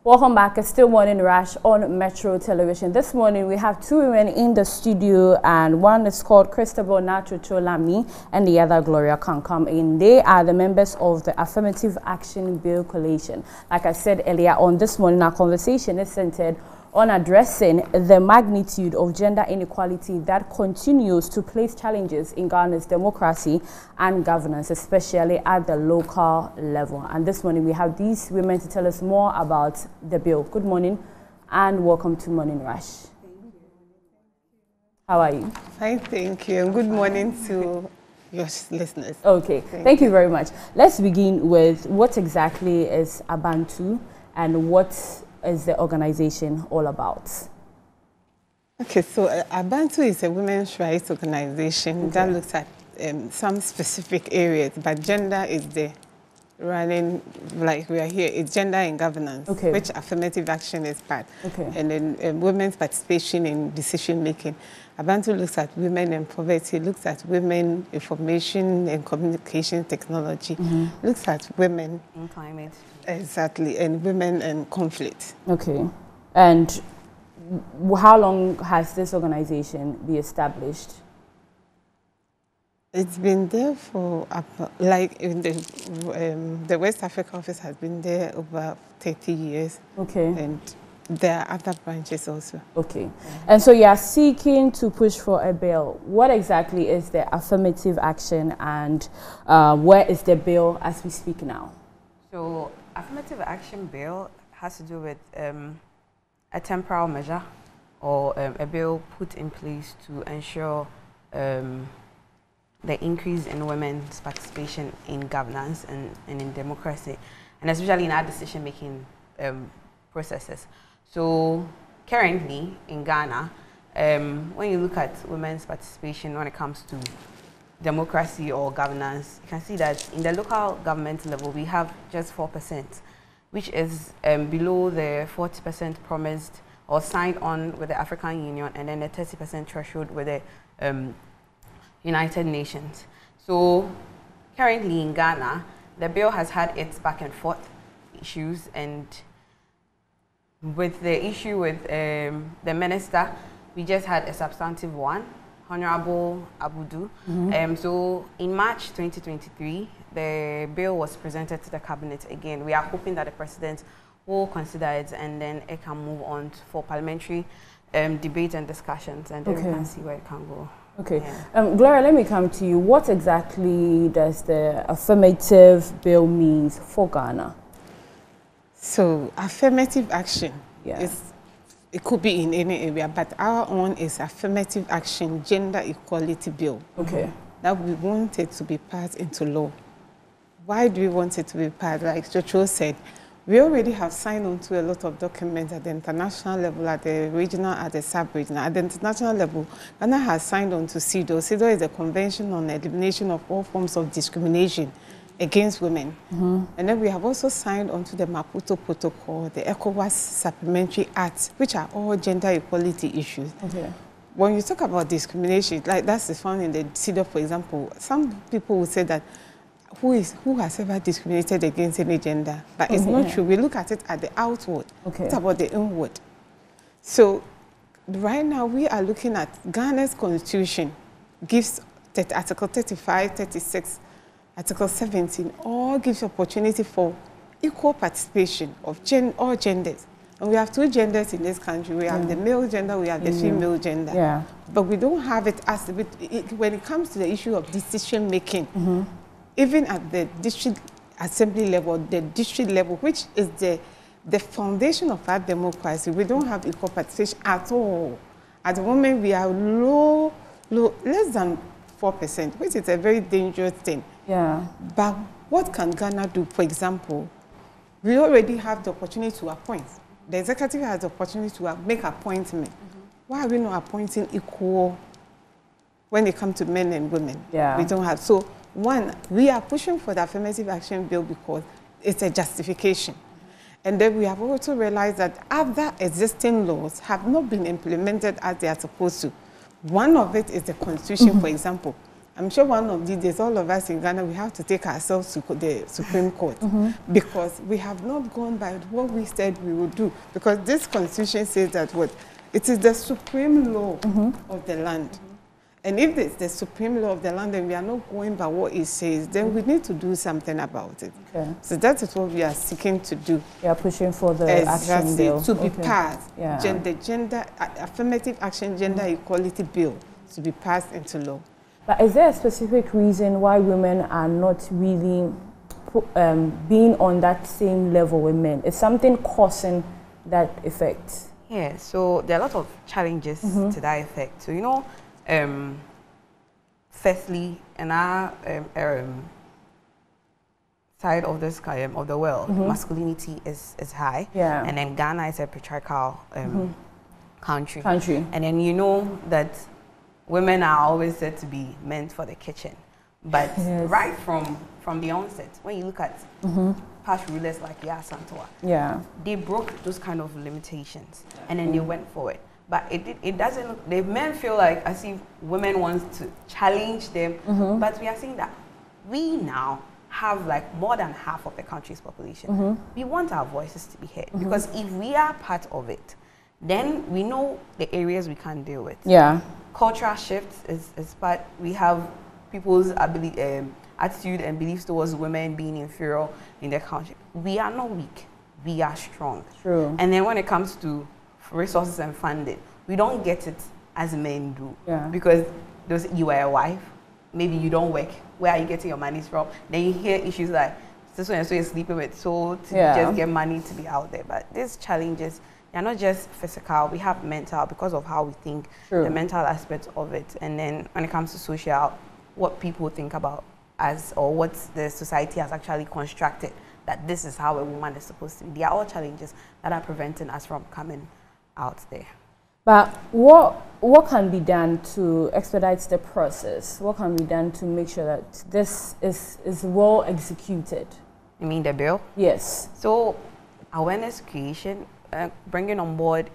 Welcome back. It's still Morning Rush on Metro Television. This morning we have two women in the studio, and one is called Christabel Naa Tsotso and the other Gloria can come in. They are the members of the Affirmative Action Bill Coalition. Like I said earlier on this morning, our conversation is centered on addressing the magnitude of gender inequality that continues to place challenges in Ghana's democracy and governance, especially at the local level. And this morning we have these women to tell us more about the bill. Good morning and welcome to Morning Rush. Thank you. How are you? Fine, thank you. And good morning to your listeners. Okay, thank you very much. Let's begin with what exactly is Abantu and what is the organization all about? Okay, so Abantu is a women's rights organization that looks at some specific areas, but gender is the running, like we are here, it's gender and governance, which affirmative action is part. And then women's participation in decision making. Abantu looks at women and poverty, looks at women information and communication technology, looks at women and climate. Exactly, and women and conflict. Okay. And how long has this organization been established? It's been there for, like, in the West Africa office has been there over 30 years. Okay. And there are other branches also. Okay. And so you are seeking to push for a bill. What exactly is the affirmative action, and where is the bill as we speak now? So affirmative action bill has to do with a temporal measure or a bill put in place to ensure the increase in women's participation in governance and in democracy, and especially in our decision-making processes. So currently in Ghana, when you look at women's participation when it comes to democracy or governance, you can see that in the local government level, we have just 4%, which is below the 40% promised or signed on with the African Union, and then the 30% threshold with the United Nations. So currently in Ghana, the bill has had its back and forth issues, and with the issue with the minister, we just had a substantive one, Honorable Abudu. So in March 2023, the bill was presented to the cabinet again. We are hoping that the president will consider it, and then it can move on for parliamentary debate and discussions, and then we can see where it can go. Okay. Yeah. Gloria, let me come to you. What exactly does the affirmative bill mean for Ghana? So affirmative action is, it could be in any area, but our own is affirmative action gender equality bill. Okay. That we want it to be passed into law. Why do we want it to be passed? Like Tsotso said, we already have signed on to a lot of documents at the international level, at the regional, at the sub-regional. At the international level, Ghana has signed on to CEDAW. CEDAW is a convention on the elimination of all forms of discrimination against women. And then we have also signed on to the Maputo Protocol, the ECOWAS Supplementary Acts, which are all gender equality issues. When you talk about discrimination, like that's found in the CEDAW, for example, some people will say that who has ever discriminated against any gender? But it's not true. We look at it at the outward. It's about the inward. So right now we are looking at Ghana's constitution gives Article 35, 36, Article 17, all gives opportunity for equal participation of all genders. And we have two genders in this country. We have the male gender, we have the female gender. But we don't have it as, when it comes to the issue of decision making, even at the district assembly level, the district level, which is the foundation of our democracy, we don't have equal participation at all. At the moment, we are less than 4%, which is a very dangerous thing. But what can Ghana do? For example, we already have the opportunity to appoint. The executive has the opportunity to make appointment. Why are we not appointing equal when it comes to men and women? We don't have. So, one, we are pushing for the affirmative action bill because it's a justification. And then we have also realized that other existing laws have not been implemented as they are supposed to. One of it is the constitution, for example. I'm sure one of these days, all of us in Ghana, we have to take ourselves to the Supreme Court because we have not gone by what we said we would do. Because this constitution says that what? It is the supreme law of the land. And if it's the supreme law of the land and we are not going by what it says, then we need to do something about it. Okay. So that is what we are seeking to do. We are pushing for the action bill. To be passed. Yeah. The gender, affirmative action gender equality bill to be passed into law. But is there a specific reason why women are not really being on that same level with men? Is something causing that effect? Yeah, so there are a lot of challenges to that effect. So, you know, firstly, in our side of this of the world, masculinity is high, and then Ghana is a patriarchal country, and then you know that women are always said to be meant for the kitchen, but right from the onset, when you look at past rulers like Santoa, they broke those kind of limitations, and then they went for it. But it doesn't look, the men feel like as if women want to challenge them, but we are seeing that we now have like more than half of the country's population. We want our voices to be heard because if we are part of it, then we know the areas we can't deal with. Yeah. Cultural shifts is part, we have people's attitude and beliefs towards women being inferior in their country. We are not weak, we are strong. True. And then when it comes to resources and funding, we don't get it as men do. Yeah. Because you are a wife, maybe you don't work, where are you getting your money from? Then you hear issues like, so and so you're sleeping with, so to just get money to be out there. But these challenges, they're not just physical, we have mental because of how we think, the mental aspect of it. And then when it comes to social, what people think about us or what the society has actually constructed, that this is how a woman is supposed to be. They are all challenges that are preventing us from coming out there. But what can be done to expedite the process? What can be done to make sure that this is well executed? You mean the bill? Yes. So awareness creation, bringing on board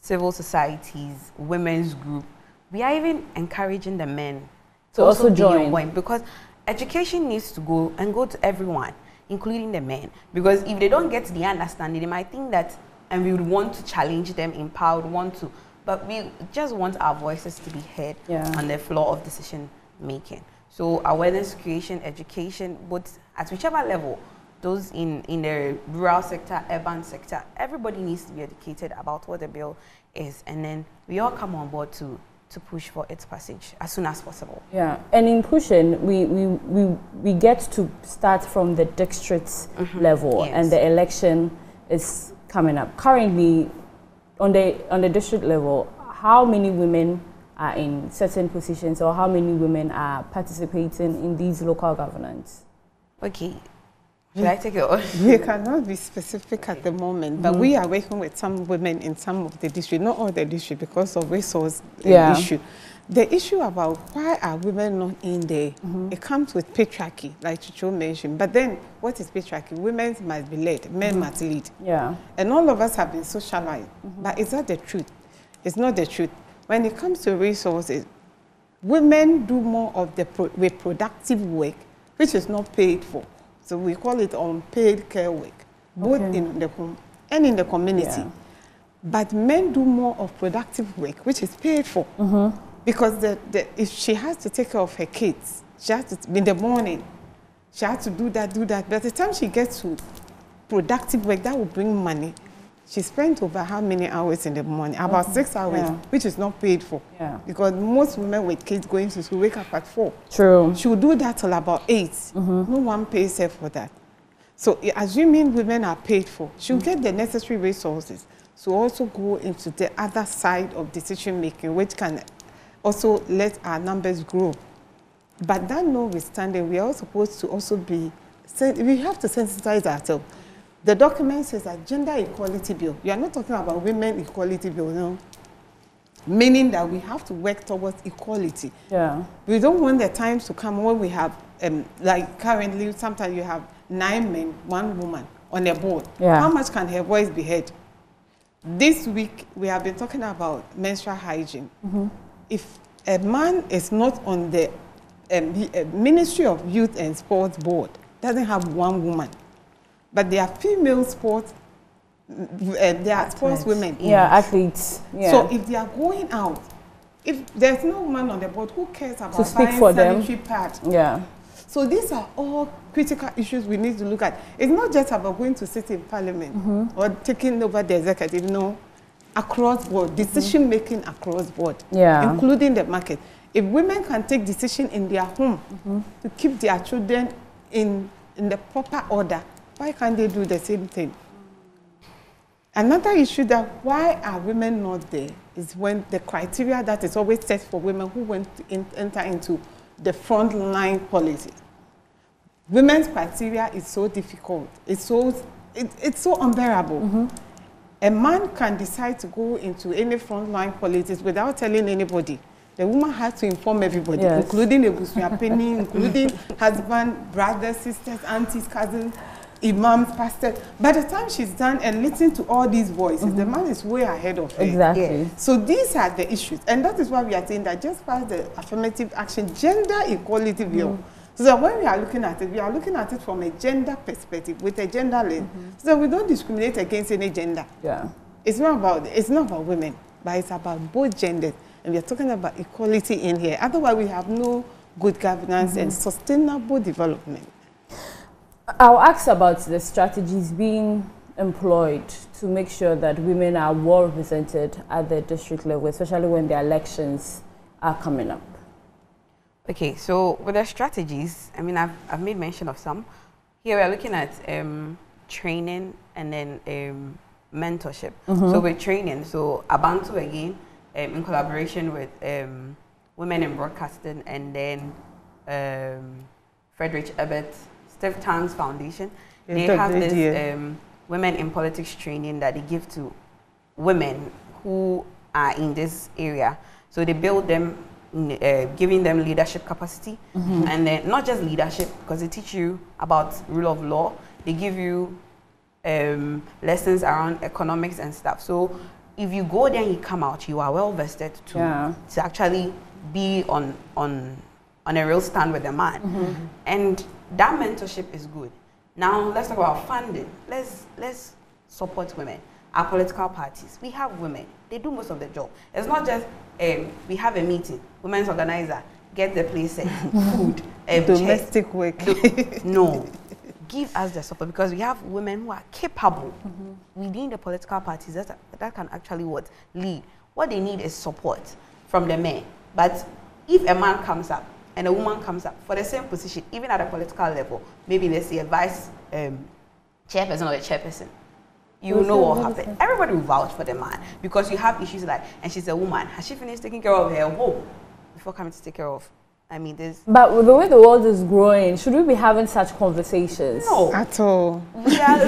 civil societies, women's group. We are even encouraging the men to also join, because education needs to go to everyone, including the men. Because if they don't get the understanding, they might think that, and we would want to challenge them, empowered, but we just want our voices to be heard on the floor of decision making. So awareness creation, education, both at whichever level, those in the rural sector, urban sector, everybody needs to be educated about what the bill is, and then we all come on board to push for its passage as soon as possible. Yeah, and in pushing, we get to start from the district level, and the election is coming up. Currently, on the district level, how many women are in certain positions, or how many women are participating in these local governance? Okay. Should I take it on? We cannot be specific at the moment, but we are working with some women in some of the districts, not all the districts, because of resource issue. The issue about why are women not in there, it comes with patriarchy, like Chicho mentioned. But then, what is patriarchy? Women must be led, men must lead. Yeah. And all of us have been socialized, but it's not the truth. It's not the truth. When it comes to resources, women do more of the reproductive work, which is not paid for. So we call it unpaid care work, both in the home and in the community. Yeah. But men do more of productive work, which is paid for. Because if she has to take care of her kids, she has to, in the morning, she has to do that. By the time she gets to productive work, that will bring money. She spent over how many hours in the morning? About 6 hours, which is not paid for. Yeah. Because most women with kids going to school wake up at 4. True. She will do that till about 8. No one pays her for that. So assuming women are paid for, she'll get the necessary resources to also go into the other side of decision making, which can also let our numbers grow. But that notwithstanding, we are supposed to also be, we have to sensitize ourselves. The document says that gender equality bill. You are not talking about women equality bill, no. Meaning that we have to work towards equality. Yeah. We don't want the times to come when we have, like currently, sometimes you have 9 men, 1 woman on a board. Yeah. How much can her voice be heard? This week, we have been talking about menstrual hygiene. If a man is not on the Ministry of Youth and Sports Board, doesn't have one woman. But there are female sports, there are sports women. Yeah, athletes. Yeah. So if they are going out, if there's no woman on the board, who cares about to speak for them? Pad? Yeah. So these are all critical issues we need to look at. It's not just about going to sit in parliament or taking over the executive, no, across board, decision making across board, including the market. If women can take decision in their home to keep their children in the proper order, why can't they do the same thing? Another issue that why are women not there is when the criteria that is always set for women who want to enter into the front line politics. Women's criteria is so difficult. It's so unbearable. A man can decide to go into any front line politics without telling anybody. The woman has to inform everybody, including the penny, including husband, brothers, sisters, aunties, cousins, imams, pastors. By the time she's done and listening to all these voices, the man is way ahead of her. Exactly. So these are the issues. And that is why we are saying that just past the affirmative action, gender equality bill. So that when we are looking at it from a gender perspective, with a gender lens, so that we don't discriminate against any gender. Yeah. It's not about women, but it's about both genders. And we are talking about equality in here. Otherwise, we have no good governance and sustainable development. I'll ask about the strategies being employed to make sure that women are well represented at the district level, especially when the elections are coming up. Okay, so with the strategies, I mean, I've made mention of some. Here we are looking at training and then mentorship. So with training, so Abantu again, in collaboration with Women in Broadcasting and then Frederick Ebert, Steve Tang's Foundation. They have this Women in Politics training that they give to women who are in this area. So they build them, giving them leadership capacity, and then not just leadership, because they teach you about rule of law. They give you lessons around economics and stuff. So if you go there and you come out, you are well vested to actually be on a real stand with a man. And that mentorship is good. Now let's talk about funding. Let's support women. Our political parties, we have women. They do most of the job. It's not just we have a meeting, women's organizer, get the place set, food, domestic work. No. Give us the support, because we have women who are capable within the political parties that can actually lead. What they need is support from the men. But if a man comes up and a woman comes up for the same position, even at a political level, maybe let's say a vice chairperson or a chairperson, you know what will happen. Everybody will vouch for the man, because you have issues like, and she's a woman, has she finished taking care of her home before coming to take care of? I mean, but with the way the world is growing, should we be having such conversations? No. At all. We are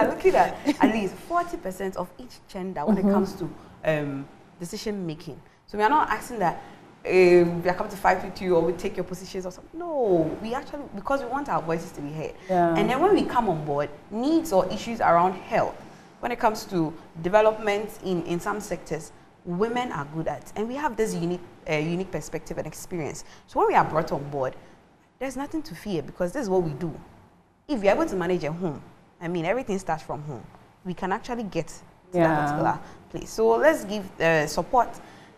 looking at least 40% of each gender when it comes to decision making. So we are not asking that we are coming to fight with you or we take your positions or something. No, we actually, because we want our voices to be heard. And then when we come on board, needs or issues around health, when it comes to development in some sectors, women are good at, and we have this unique perspective and experience. So when we are brought on board, there's nothing to fear, because this is what we do. If you're able to manage a home, I mean, everything starts from home. We can actually get to that particular place. So let's give support,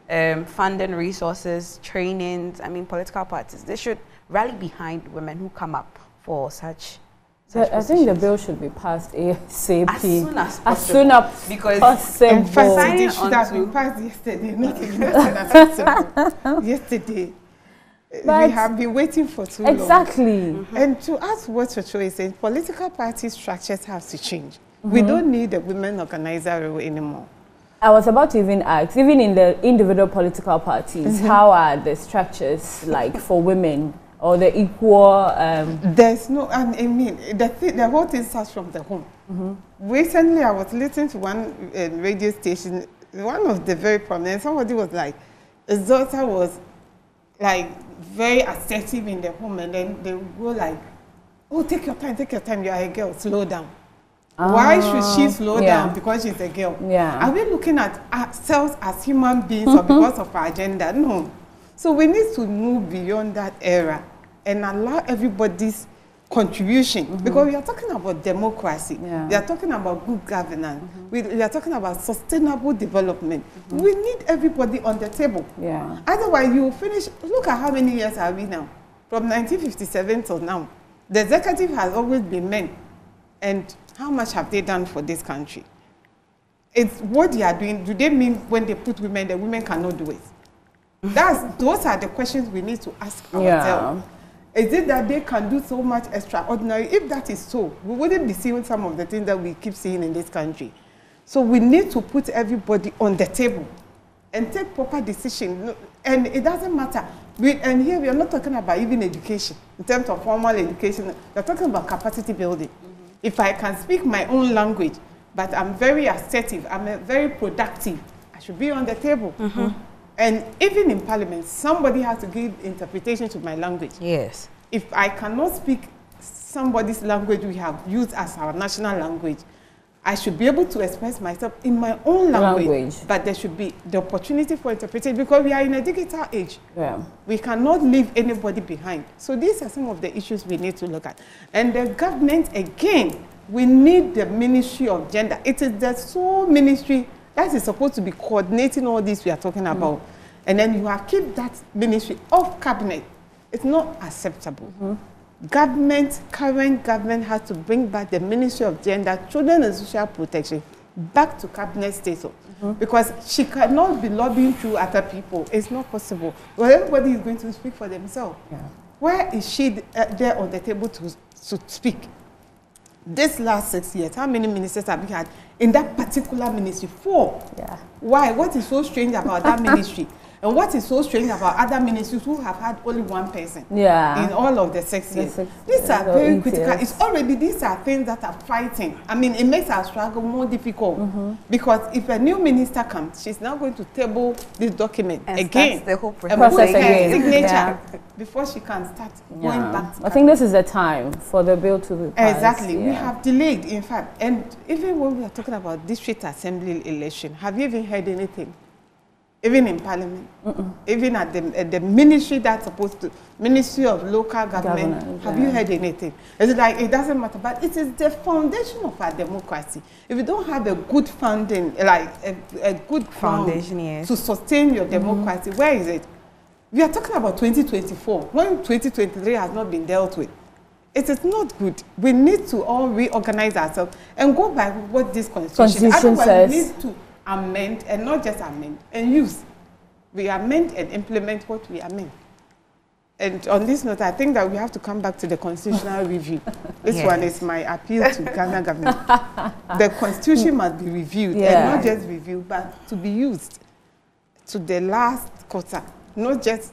funding, resources, trainings. I mean, political parties, they should rally behind women who come up for such. I think the bill should be passed ASAP. As soon as possible. As soon as because possible. In fact, it should have been passed yesterday, not even as soon as possible. Yesterday. But we have been waiting for too long. Exactly. And to ask what Tsotso is saying, political party structures have to change. We don't need the women organizer role anymore. I was about to even ask, even in the individual political parties, how are the structures like for women? Or the equal... There's no, I mean, the whole thing starts from the home. Recently, I was listening to one radio station, one of the very prominent, somebody was like, his daughter was like very assertive in the home, and then they go like, oh, take your time, you are a girl, slow down. Why should she slow down? Because she's a girl. Are we looking at ourselves as human beings or because of our gender? No. So we need to move beyond that era and allow everybody's contribution, because we are talking about democracy, we are talking about good governance, we are talking about sustainable development. We need everybody on the table. Otherwise, you will finish. Look at how many years are we now? From 1957 till now. The executive has always been men. And how much have they done for this country? It's what they are doing. Do they mean when they put women, the women cannot do it? Those are the questions we need to ask ourselves. Is it that they can do so much extraordinary? If that is so, we wouldn't be seeing some of the things that we keep seeing in this country. So we need to put everybody on the table and take proper decisions. And it doesn't matter. And here we are not talking about even education, in terms of formal education. We're talking about capacity building. If I can speak my own language, but I'm very assertive, I'm very productive, I should be on the table. And even in parliament, somebody has to give interpretation to my language. Yes. If I cannot speak somebody's language we have used as our national language, I should be able to express myself in my own language. But there should be the opportunity for interpretation, because we are in a digital age. We cannot leave anybody behind. So these are some of the issues we need to look at. And the government, again, we need the Ministry of Gender. It is the sole ministry that is supposed to be coordinating all this we are talking about. And then you have keep that ministry off cabinet. It's not acceptable. Current government has to bring back the Ministry of Gender, Children and Social Protection back to cabinet status. Because she cannot be lobbying through other people. It's not possible. Well, everybody is going to speak for themselves. Where is she there on the table to speak? This last 6 years, how many ministers have we had in that particular ministry? 4. Why? What is so strange about that ministry? And what is so strange about other ministries who have had only one person in all of the 6 years? These are very critical. It's already, these are things that are fighting. I mean, it makes our struggle more difficult. Because if a new minister comes, she's now going to table this document again. The whole process and put her signature before she can start going back to I think this is the time for the bill to be passed. Exactly. We have delayed, in fact. And even when we are talking about district assembly election, have you even heard anything? Even in parliament, even at the ministry that's supposed to, Ministry of Local Government, have you heard anything? It's like, it doesn't matter, but it is the foundation of our democracy. If you don't have a good founding, like a good foundation to sustain your democracy, where is it? We are talking about 2024, when 2023 has not been dealt with. It is not good. We need to all reorganize ourselves and go by what this constitution says. We need to amend, and not just amend, and use. We amend and implement what we amend. And on this note, I think that we have to come back to the constitutional review. This one is my appeal to Ghana government. The constitution must be reviewed, and not just reviewed, but to be used to the last quarter. Not just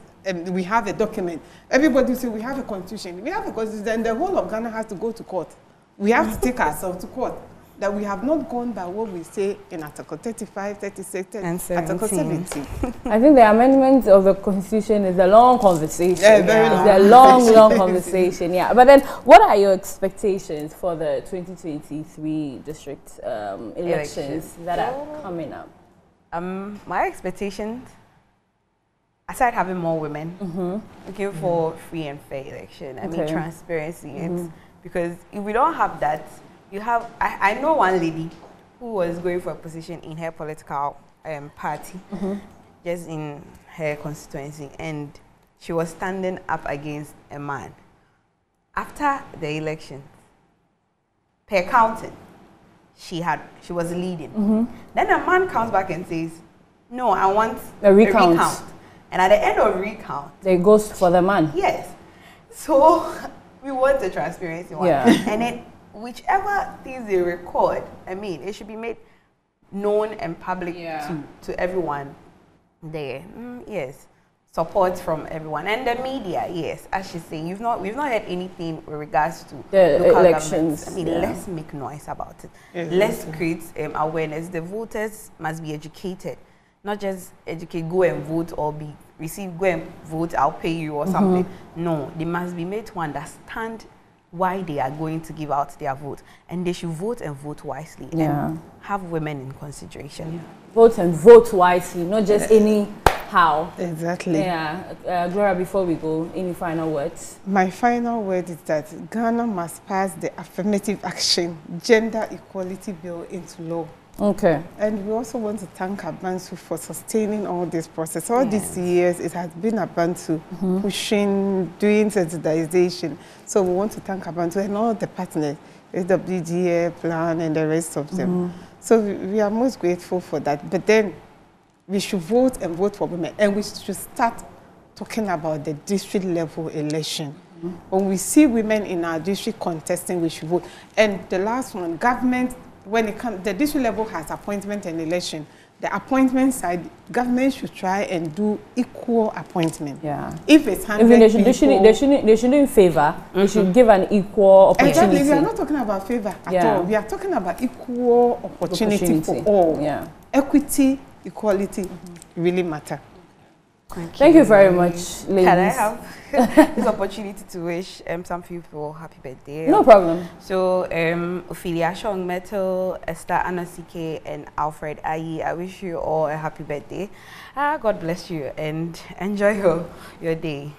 we have a document. Everybody say we have a constitution. We have a constitution, then the whole of Ghana has to go to court. We have to take ourselves to court. That we have not gone by what we say in Article 35, 36, and 17. Article 17. I think the amendment of the Constitution is a long conversation. Very long. It's a long conversation, But then, what are your expectations for the 2023 district elections that are coming up? My expectations, aside having more women, looking for free and fair election. I mean, transparency. Because if we don't have that, you have, I know one lady who was going for a position in her political party, just in her constituency, and she was standing up against a man. After the election, per counting, she was leading. Then a man comes back and says, no, I want a recount. And at the end of recount, they go for the man. Yes. So we want the transparency one. And then whichever things they record, I mean, it should be made known and public to everyone there. Yes. Support from everyone. And the media, yes, as she's saying, we've not heard anything with regards to the local elections. I mean, let's make noise about it. Let's create awareness. The voters must be educated. Not just educate, go and vote or go and vote, I'll pay you or something. No, they must be made to understand why they are going to give out their vote, and they should vote and vote wisely and have women in consideration. Vote and vote wisely, not just any how. Exactly. Yeah. Gloria, before we go, any final words? My final word is that Ghana must pass the Affirmative Action Gender Equality Bill into law. Okay. And we also want to thank Abantu for sustaining all this process. All these years, it has been Abantu pushing, doing sensitization. So we want to thank Abantu and all the partners, SWGA, Plan, and the rest of them. So we are most grateful for that. But then we should vote and vote for women. And we should start talking about the district level election. When we see women in our district contesting, we should vote. And the last one, government, when it comes, the district level has appointment and election. The appointment side, government should try and do equal appointment. Yeah. If it's 100 they shouldn't favor. They should give an equal opportunity. Exactly. We are not talking about favor at all. We are talking about equal opportunity for all. Yeah. Equity, equality really matter. Thank you very much, ladies. Can I have this opportunity to wish some people happy birthday? No problem. So, Ophelia Shong Metal, Esther Anosike, and Alfred Ayi, I wish you all a happy birthday. God bless you and enjoy your day.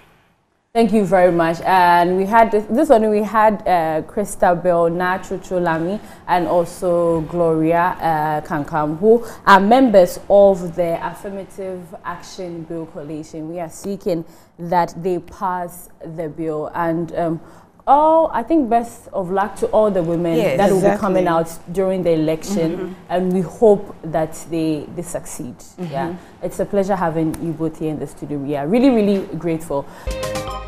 Thank you very much. And we had this one. We had Christabel Naa Tsotso and also Gloria Kankam, who are members of the Affirmative Action Bill Coalition. We are seeking that they pass the bill, and I think best of luck to all the women that will be coming out during the election, and we hope that they succeed. Yeah, it's a pleasure having you both here in the studio. We are really, really grateful.